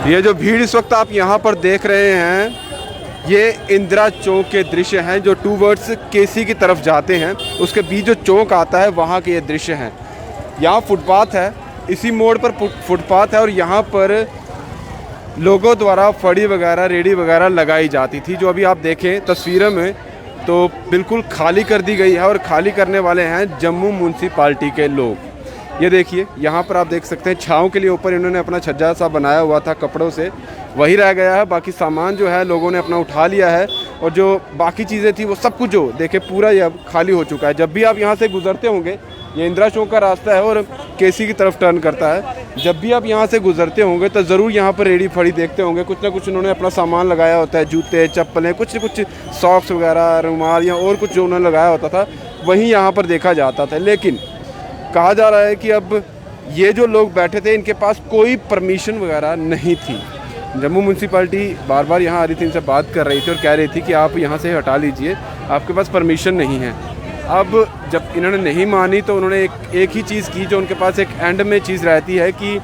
ये जो भीड़ इस वक्त आप यहाँ पर देख रहे हैं, ये इंदिरा चौक के दृश्य हैं जो टूवर्ड्स केसी की तरफ जाते हैं। उसके बीच जो चौक आता है वहाँ के ये दृश्य हैं। यहाँ फुटपाथ है, इसी मोड़ पर फुटपाथ है और यहाँ पर लोगों द्वारा फड़ी वगैरह रेडी वगैरह लगाई जाती थी। जो अभी आप देखें तस्वीरों में तो बिल्कुल खाली कर दी गई है और खाली करने वाले हैं जम्मू म्यूनसिपाल्टी के लोग। ये देखिए यहाँ पर आप देख सकते हैं छाँव के लिए ऊपर इन्होंने अपना छज्जा सा बनाया हुआ था कपड़ों से, वही रह गया है। बाकी सामान जो है लोगों ने अपना उठा लिया है और जो बाकी चीज़ें थी वो सब कुछ जो देखे पूरा ये अब खाली हो चुका है। जब भी आप यहाँ से गुजरते होंगे, ये इंदिरा चौक का रास्ता है और केसी की तरफ टर्न करता है, जब भी आप यहाँ से गुजरते होंगे तो ज़रूर यहाँ पर रेडी फड़ी देखते होंगे। कुछ ना कुछ उन्होंने अपना सामान लगाया होता है, जूते चप्पलें कुछ न कुछ सॉक्स वगैरह रुमाल या और कुछ जो उन्होंने लगाया होता था वहीं यहाँ पर देखा जाता था। लेकिन कहा जा रहा है कि अब ये जो लोग बैठे थे इनके पास कोई परमिशन वगैरह नहीं थी। जम्मू म्यूनसिपाल्टी बार बार यहाँ आ रही थी, इनसे बात कर रही थी और कह रही थी कि आप यहाँ से हटा लीजिए, आपके पास परमिशन नहीं है। अब जब इन्होंने नहीं मानी तो उन्होंने एक ही चीज़ की जो उनके पास एक एंड में चीज़ रहती है कि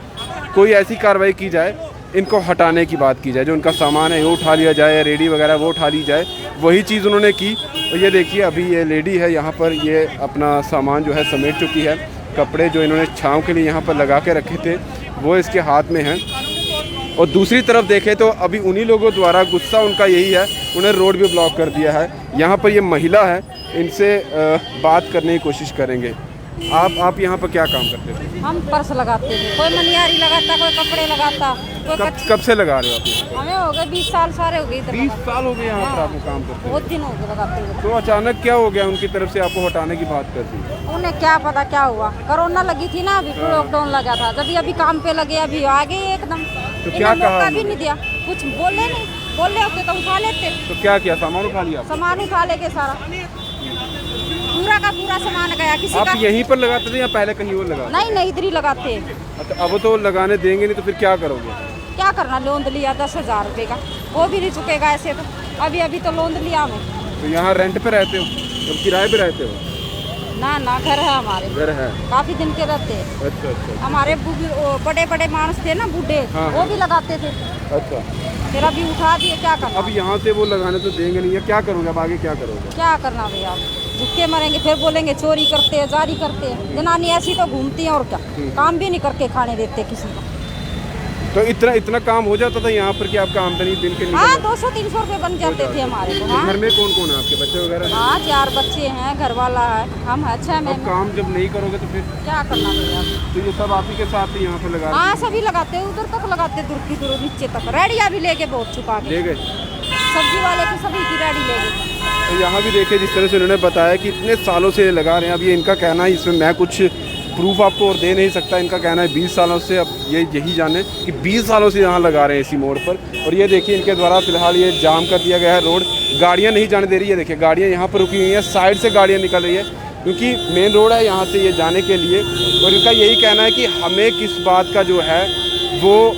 कोई ऐसी कार्रवाई की जाए, इनको हटाने की बात की जाए, जो उनका सामान है वो उठा लिया जाए, रेडी वगैरह वो उठा ली जाए। वही चीज़ उन्होंने की। और ये देखिए अभी ये लेडी है यहाँ पर, ये अपना सामान जो है समेट चुकी है। कपड़े जो इन्होंने छाँव के लिए यहाँ पर लगा के रखे थे वो इसके हाथ में हैं। और दूसरी तरफ देखें तो अभी उन्हीं लोगों द्वारा गुस्सा उनका यही है, उन्हें रोड भी ब्लॉक कर दिया है। यहाँ पर ये महिला है, इनसे बात करने की कोशिश करेंगे। आप यहाँ पर क्या काम करते थे? हम पर्स लगाते थे, कोई मनियारी लगाता, कोई कपड़े लगाता। कब से लगा रहे हो आप यहाँ? हमें हो गए 20 साल सारे हो गए। 20 साल हो गए यहाँ पर आपको काम करते? बहुत दिन हो गए लगाते हुए। तो अचानक क्या हो गया उनकी तरफ से आपको हटाने की बात कर दी? उन्हें क्या पता क्या हुआ, कोरोना लगी थी ना, अभी लॉकडाउन लगा था, जब अभी काम पे लगे अभी आ गए एकदम। तो क्या कहा? भी नहीं दिया, कुछ बोले नहीं, बोले होते तो उठा लेते। तो क्या किया, सामान उठा लिया? सामान उठा लेके सारा पूरा का पूरा सामान गया। किसी आप का यहीं पर लगाते थे या पहले कहीं और लगा? नहीं इधर ही लगाते। अच्छा, अब तो लगाने देंगे नहीं तो फिर क्या करोगे? क्या करना, लोन लिया 10,000 रुपये का, वो भी नहीं चुकेगा ऐसे तो। अभी तो लोन लिया हमें। तो यहाँ रेंट पे रहते हो, तो किराए पे रहते हो? ना घर है हमारे। घर है, काफी दिन के रहते हैं। अच्छा। हमारे बड़े मानस थे ना बूढ़े, हाँ, वो भी लगाते थे। अच्छा, फिर अभी उठा दिए, क्या करना। अब यहाँ से वो लगाने तो देंगे नहीं, क्या करोगे अब आगे, क्या करोगे? क्या करना भैया, भूखे मरेंगे। फिर बोलेंगे चोरी करते हैं, जारी करते हैं। जनानी ऐसी तो घूमती हैं और क्या, काम भी नहीं करके खाने देते किसी को। तो इतना काम हो जाता था यहाँ पर कि आपका आमदनी दिन के? हाँ, 200-300 रुपये बन जाते थे हमारे को। हाँ? घर में कौन कौन है आपके, बच्चे वगैरह? हाँ, 4 बच्चे हैं, घर वाला है, हम है 6 में। काम जब नहीं करोगे तो फिर क्या करना भैया। तो ये सब आप ही के साथ ही यहाँ पे लगा? हाँ, सभी लगाते हैं, उधर तक लगाते, दूर की दूर नीचे तक। रेडिया भी लेके बहुत चुका ले गए, सब्जी वाले की सभी की रेडी ले गए। तो यहाँ भी देखिए जिस तरह से उन्होंने बताया कि इतने सालों से लगा रहे हैं। अब ये इनका कहना है, इसमें मैं कुछ प्रूफ आपको और दे नहीं सकता। इनका कहना है 20 सालों से, अब ये यही जाने कि 20 सालों से यहाँ लगा रहे हैं इसी मोड़ पर। और ये देखिए इनके द्वारा फिलहाल ये जाम कर दिया गया है रोड, गाड़ियाँ नहीं जाने दे रही है। देखिए गाड़ियाँ यहाँ पर रुकी हुई हैं, साइड से गाड़ियाँ निकल रही है क्योंकि मेन रोड है यहाँ से ये जाने के लिए। और इनका यही कहना है कि हमें किस बात का जो है वो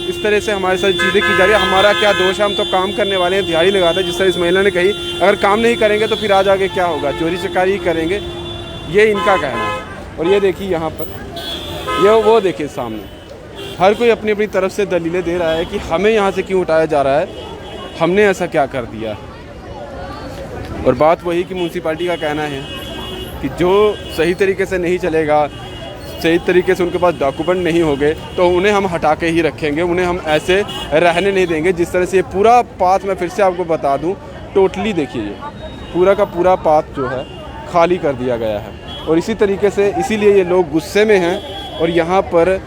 इस तरह से हमारे साथ चीज़ें की जा रही है, हमारा क्या दोष है, हम तो काम करने वाले हैं, दिहाड़ी लगाते हैं। जिस तरह इस महिला ने कही, अगर काम नहीं करेंगे तो फिर आज आगे क्या होगा, चोरी चकारी ही करेंगे, ये इनका कहना है। और ये देखिए यहाँ पर ये वो देखिए सामने, हर कोई अपनी अपनी तरफ से दलीलें दे रहा है कि हमें यहाँ से क्यों उठाया जा रहा है, हमने ऐसा क्या कर दिया। और बात वही कि म्यूनसिपाल्टी का कहना है कि जो सही तरीके से नहीं चलेगा, सही तरीके से उनके पास डॉक्यूमेंट नहीं होंगे तो उन्हें हम हटा के ही रखेंगे, उन्हें हम ऐसे रहने नहीं देंगे। जिस तरह से ये पूरा पाथ, मैं फिर से आपको बता दूं, टोटली देखिए ये पूरा का पूरा पाथ जो है खाली कर दिया गया है। और इसी तरीके से इसीलिए ये लोग गुस्से में हैं और यहाँ पर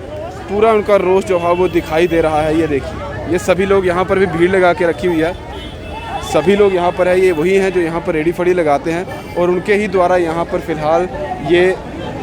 पूरा उनका रोष जो है वो दिखाई दे रहा है। ये देखिए ये सभी लोग यहाँ पर भी भीड़ लगा के रखी हुई है, सभी लोग यहाँ पर है, ये वही हैं जो यहाँ पर रेडी फड़ी लगाते हैं और उनके ही द्वारा यहाँ पर फ़िलहाल ये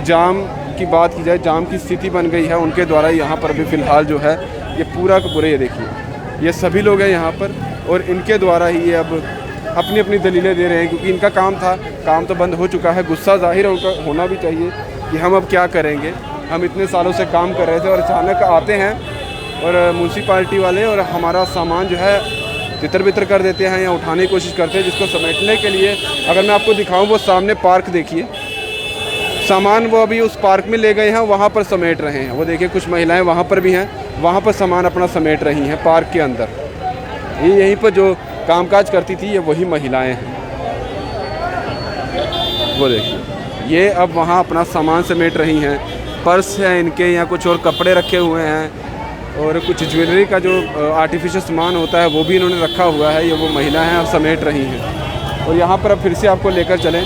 जाम की बात की जाए, जाम की स्थिति बन गई है उनके द्वारा। यहाँ पर भी फ़िलहाल जो है ये पूरा का पूरा, ये देखिए ये सभी लोग हैं यहाँ पर और इनके द्वारा ही ये अब अपनी अपनी दलीलें दे रहे हैं क्योंकि इनका काम था, काम तो बंद हो चुका है। गुस्सा जाहिर है उनका होना भी चाहिए कि हम अब क्या करेंगे, हम इतने सालों से काम कर रहे थे और अचानक आते हैं और म्यूनसिपाल्टी वाले और हमारा सामान जो है तितर बितर कर देते हैं या उठाने की कोशिश करते हैं, जिसको समेटने के लिए अगर मैं आपको दिखाऊं वो सामने पार्क देखिए, सामान वो अभी उस पार्क में ले गए हैं, वहाँ पर समेट रहे हैं। वो देखिए कुछ महिलाएं वहाँ पर भी हैं, वहाँ पर सामान अपना समेट रही हैं पार्क के अंदर। ये यहीं पर जो कामकाज करती थी ये वही महिलाएं हैं। वो देखिए ये अब वहाँ अपना सामान समेट रही हैं। पर्स है इनके, यहाँ कुछ और कपड़े रखे हुए हैं और कुछ ज्वेलरी का जो आर्टिफिशियल सामान होता है वो भी इन्होंने रखा हुआ है। ये वो महिला हैं, अब समेट रही हैं। और यहाँ पर अब फिर से आपको लेकर चलें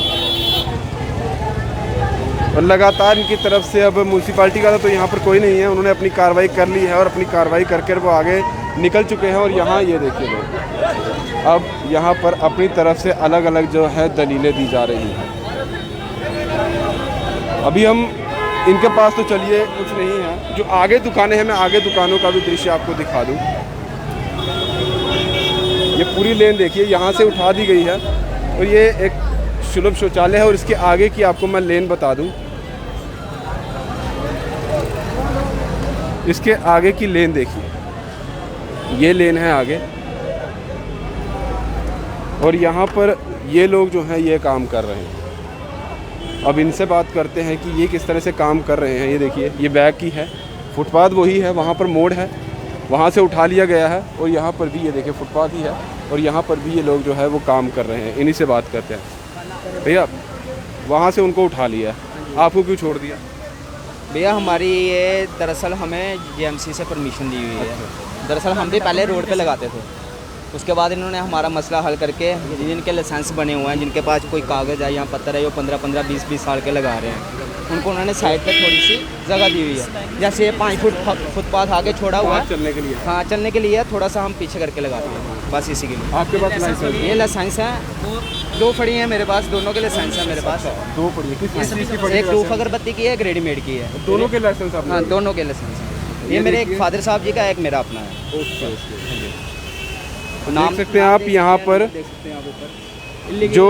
और लगातार इनकी तरफ से अब म्यूनसिपाल्टी का तो यहाँ पर कोई नहीं है, उन्होंने अपनी कार्रवाई कर ली है और अपनी कार्रवाई करके वो आगे निकल चुके हैं। और यहाँ ये देखिए लोग अब यहाँ पर अपनी तरफ से अलग अलग जो है दलीलें दी जा रही हैं। अभी हम इनके पास तो चलिए कुछ नहीं है, जो आगे दुकानें हैं मैं आगे दुकानों का भी दृश्य आपको दिखा दूँ। ये पूरी लेन देखिए यहाँ से उठा दी गई है और ये एक सुलभ शौचालय है और इसके आगे की आपको मैं लेन बता दूं। इसके आगे की लेन देखिए, ये लेन है आगे और यहाँ पर ये लोग जो हैं ये काम कर रहे हैं। अब इनसे बात करते हैं कि ये किस तरह से काम कर रहे हैं। ये देखिए ये बैग की है, फुटपाथ वही है, वहाँ पर मोड़ है, वहाँ से उठा लिया गया है और यहाँ पर भी ये देखिए फुटपाथ ही है और यहाँ पर भी ये लोग जो है वो काम कर रहे हैं। इन्हीं से बात करते हैं। भैया वहाँ से उनको उठा लिया, आपको क्यों छोड़ दिया? भैया हमारी ये दरअसल हमें जेएमसी से परमिशन दी हुई है। दरअसल हम भी पहले रोड पे लगाते थे, उसके बाद इन्होंने हमारा मसला हल करके जिनके लाइसेंस बने हुए हैं, जिनके पास कोई कागज़ है या पत्थर है, वो 15-15, 20-20 साल के लगा रहे हैं, उनको उन्होंने साइड पे थोड़ी सी जगह दी हुई है। जैसे 5 फुट फुटपाथ आगे छोड़ा हुआ है चलने के लिए। हाँ चलने के लिए, थोड़ा सा हम पीछे करके लगाते हैं बस इसी के लिए। आपके पास लाइसेंस? ये लाइसेंस है, 2 पड़ी हैं मेरे पास, दोनों के लाइसेंस है मेरे पास। 2 पड़ी है? किस चीज़ की पड़ी? एक धूप अगरबत्ती की है, एक रेडीमेड की है। दोनों के लाइसेंस आप? हाँ दोनों के लाइसेंस हैं। ये मेरे एक फादर साहब जी का, एक मेरा अपना है। ओके। देख सकते हैं आप यहाँ पर जो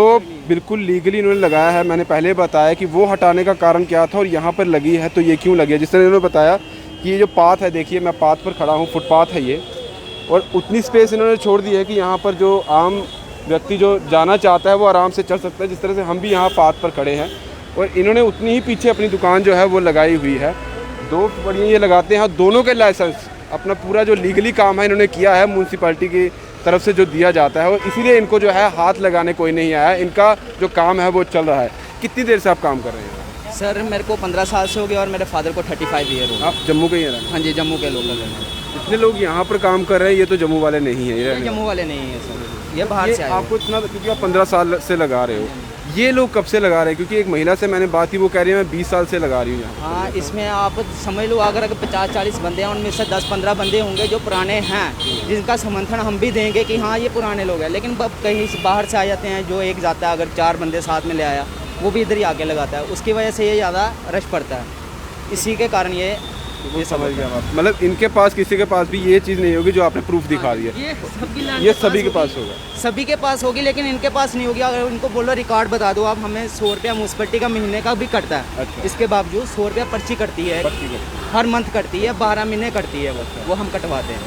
बिल्कुल लीगली इन्होंने लगाया है। मैंने पहले बताया कि वो हटाने का कारण क्या था और यहाँ पर लगी है तो ये क्यों लगी है। जिस तरह इन्होंने बताया कि ये जो पाथ है, देखिए मैं पाथ पर खड़ा हूँ, फुटपाथ है ये, और उतनी स्पेस इन्होंने छोड़ दी है कि यहाँ पर जो आम व्यक्ति जो जाना चाहता है वो आराम से चल सकता है। जिस तरह से हम भी यहाँ पाथ पर खड़े हैं और इन्होंने उतनी ही पीछे अपनी दुकान जो है वो लगाई हुई है। 2 बढ़िया ये लगाते हैं, दोनों के लाइसेंस, अपना पूरा जो लीगली काम है इन्होंने किया है म्यूनसिपाल्टी की तरफ से जो दिया जाता है, और इसीलिए इनको जो है हाथ लगाने कोई नहीं आया। इनका जो काम है वो चल रहा है। कितनी देर से आप काम कर रहे हैं? सर मेरे को 15 साल से हो गया और मेरे फादर को 35 ईयर हो गए। आप जम्मू के ही हैं? हाँ जी जम्मू के लोकल हैं। इतने लोग यहाँ पर काम कर रहे हैं, ये तो जम्मू वाले नहीं हैं? ये जम्मू वाले नहीं है सर, ये बाहर से आए। आपको इतना, क्योंकि आप 15 साल से लगा रहे हो, ये लोग कब से लगा रहे हैं? क्योंकि एक महिला से मैंने बात की, वो कह रही है मैं 20 साल से लगा रही हूँ। हाँ इसमें आप समझ लो अगर 50-40 बंदे हैं, उनमें से 10-15 बंदे होंगे जो पुराने हैं, जिनका समर्थन हम भी देंगे कि हाँ ये पुराने लोग हैं। लेकिन कहीं से बाहर से आ जाते हैं, जो एक जाता है, अगर 4 बंदे साथ में ले आया, वो भी इधर ही आके लगाता है, उसकी वजह से ये ज़्यादा रश पड़ता है। इसी के कारण ये समझ गया बात। मतलब इनके पास, किसी के पास भी ये चीज़ नहीं होगी जो आपने प्रूफ दिखा दिया, ये सभी के पास होगा? सभी के पास होगी, लेकिन इनके पास नहीं होगी। अगर उनको बोलो रिकॉर्ड बता दो आप, हमें 100 रुपया म्यूनसिपल्टी का महीने का भी कटता है। अच्छा। इसके बावजूद 100 रुपया पर्ची कटती है, हर मंथ कटती है, 12 महीने कटती है, वो हम कटवाते हैं,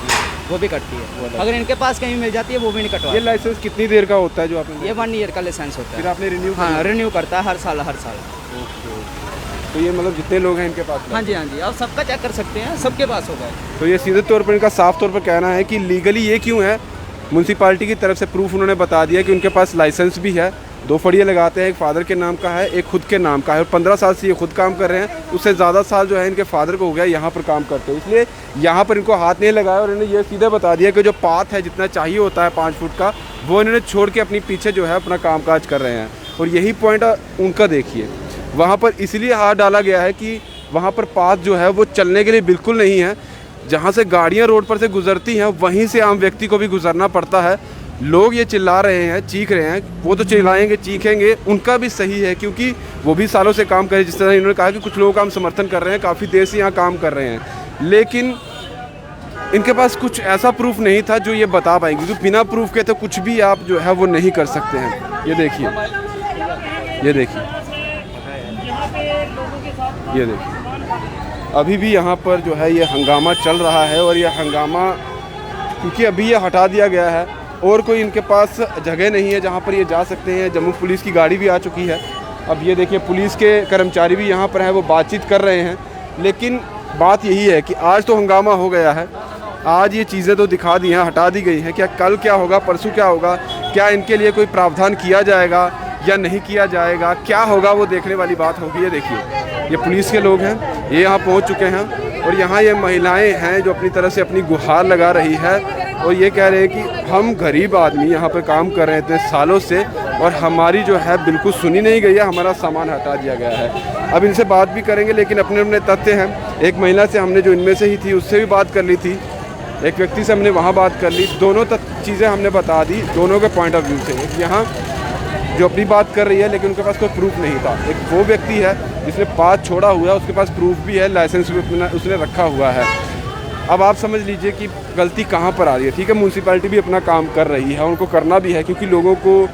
वो भी कटती है। अगर इनके पास कहीं मिल जाती है वो भी नहीं कटवाते। ये लाइसेंस कितनी देर का होता है जो आपने? ये 1 ईयर का लाइसेंस होता है। फिर आपने रिन्यू? हाँ रिन्यू करता है हर साल। तो ये मतलब जितने लोग हैं इनके पास? हाँ जी आप सबका चेक कर सकते हैं, सबके पास होगा। तो ये सीधे तौर पर इनका साफ तौर पर कहना है कि लीगली ये क्यों है। म्यूनसिपाल्टी की तरफ से प्रूफ उन्होंने बता दिया कि उनके पास लाइसेंस भी है, 2 फड़िए लगाते हैं, एक फादर के नाम का है, एक खुद के नाम का है, और 15 साल से ये खुद काम कर रहे हैं। उससे ज़्यादा साल जो है इनके फादर को हो गया यहाँ पर काम करते हैं, इसलिए यहाँ पर इनको हाथ नहीं लगाया। और इन्होंने ये सीधे बता दिया कि जो पाथ है जितना चाहिए होता है 5 फुट का, वो इन्होंने छोड़ के अपनी पीछे जो है अपना कामकाज कर रहे हैं। और यही पॉइंट उनका देखिए, वहाँ पर इसलिए हाथ डाला गया है कि वहाँ पर पाथ जो है वो चलने के लिए बिल्कुल नहीं है। जहाँ से गाड़ियाँ रोड पर से गुजरती हैं वहीं से आम व्यक्ति को भी गुजरना पड़ता है। लोग ये चिल्ला रहे हैं, चीख रहे हैं, वो तो चिल्लाएंगे चीखेंगे, उनका भी सही है क्योंकि वो भी सालों से काम कर रहे हैं। जिस तरह इन्होंने कहा कि कुछ लोगों का हम समर्थन कर रहे हैं, काफ़ी देर से यहाँ काम कर रहे हैं, लेकिन इनके पास कुछ ऐसा प्रूफ नहीं था जो ये बता पाएंगे, क्योंकि बिना प्रूफ के तो कुछ भी आप जो है वो नहीं कर सकते हैं। ये देखिए, ये देखिए, ये देखिए, अभी भी यहाँ पर जो है ये हंगामा चल रहा है। और ये हंगामा क्योंकि अभी ये हटा दिया गया है और कोई इनके पास जगह नहीं है जहाँ पर ये जा सकते हैं। जम्मू पुलिस की गाड़ी भी आ चुकी है अब ये देखिए पुलिस के कर्मचारी भी यहाँ पर हैं, वो बातचीत कर रहे हैं। लेकिन बात यही है कि आज तो हंगामा हो गया है, आज ये चीज़ें तो दिखा दी हैं, हटा दी गई हैं। क्या कल क्या होगा, परसों क्या होगा, क्या इनके लिए कोई प्रावधान किया जाएगा या नहीं किया जाएगा, क्या होगा वो देखने वाली बात होगी। ये देखिए ये पुलिस के लोग हैं, ये यहाँ पहुँच चुके हैं और यहाँ ये महिलाएं हैं जो अपनी तरह से अपनी गुहार लगा रही है और ये कह रहे हैं कि हम गरीब आदमी यहाँ पर काम कर रहे हैं इतने सालों से और हमारी जो है बिल्कुल सुनी नहीं गई है, हमारा सामान हटा दिया गया है। अब इनसे बात भी करेंगे, लेकिन अपने अपने तथ्य हैं। एक महिला से हमने जो इनमें से ही थी उससे भी बात कर ली थी, एक व्यक्ति से हमने वहाँ बात कर ली, दोनों चीज़ें हमने बता दी दोनों के पॉइंट ऑफ व्यू से। एक यहाँ जो अपनी बात कर रही है लेकिन उनके पास कोई प्रूफ नहीं था, एक वो व्यक्ति है जिसने पास छोड़ा हुआ है, उसके पास प्रूफ भी है, लाइसेंस भी उसने रखा हुआ है। अब आप समझ लीजिए कि गलती कहाँ पर आ रही है। ठीक है, म्यूनसिपैलिटी भी अपना काम कर रही है, उनको करना भी है क्योंकि लोगों को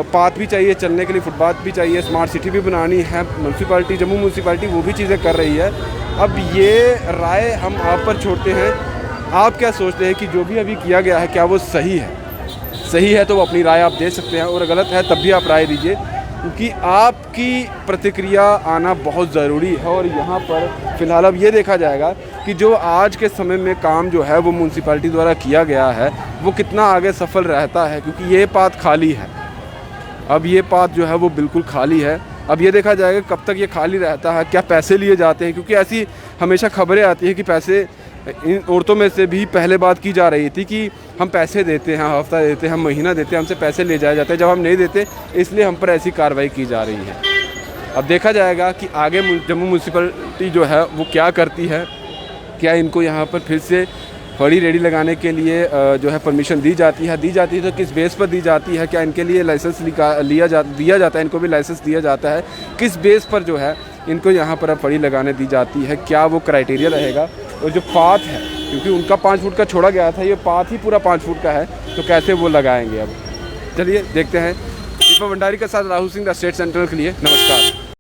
पाथ भी चाहिए चलने के लिए, फुटपाथ भी चाहिए, स्मार्ट सिटी भी बनानी है। म्यूनसिपैलिटी, जम्मू म्यूनसिपैलिटी वो भी चीज़ें कर रही है। अब ये राय हम आप पर छोड़ते हैं, आप क्या सोचते हैं कि जो भी अभी किया गया है क्या वो सही है? सही है तो वो अपनी राय आप दे सकते हैं और गलत है तब भी आप राय दीजिए, क्योंकि आपकी प्रतिक्रिया आना बहुत ज़रूरी है। और यहाँ पर फ़िलहाल अब ये देखा जाएगा कि जो आज के समय में काम जो है वो म्यूनसिपैलिटी द्वारा किया गया है वो कितना आगे सफल रहता है, क्योंकि ये पाथ खाली है। अब ये पाथ जो है वो बिल्कुल खाली है। अब ये देखा जाएगा कब तक ये खाली रहता है, क्या पैसे लिए जाते हैं, क्योंकि ऐसी हमेशा खबरें आती हैं कि पैसे, इन औरतों में से भी पहले बात की जा रही थी कि हम पैसे देते हैं, हफ्ता देते हैं, हम महीना देते हैं, हमसे पैसे ले जाए जाते हैं, जब हम नहीं देते इसलिए हम पर ऐसी कार्रवाई की जा रही है। अब देखा जाएगा कि आगे जम्मू म्यूनसिपैलिटी जो है वो क्या करती है, क्या इनको यहाँ पर फिर से फड़ी रेडी लगाने के लिए जो है परमिशन दी जाती है तो किस बेस पर दी जाती है, क्या इनके लिए लाइसेंस दिया जाता है, इनको भी लाइसेंस दिया जाता है, किस बेस पर जो है इनको यहाँ पर अब फड़ी लगाने दी जाती है, क्या वो क्राइटेरिया रहेगा। और जो पाथ है, क्योंकि उनका 5 फुट का छोड़ा गया था, ये पाथ ही पूरा 5 फुट का है, तो कैसे वो लगाएंगे। अब चलिए देखते हैं। दीपक भंडारी के साथ Rahul Singh, the state central के लिए नमस्कार।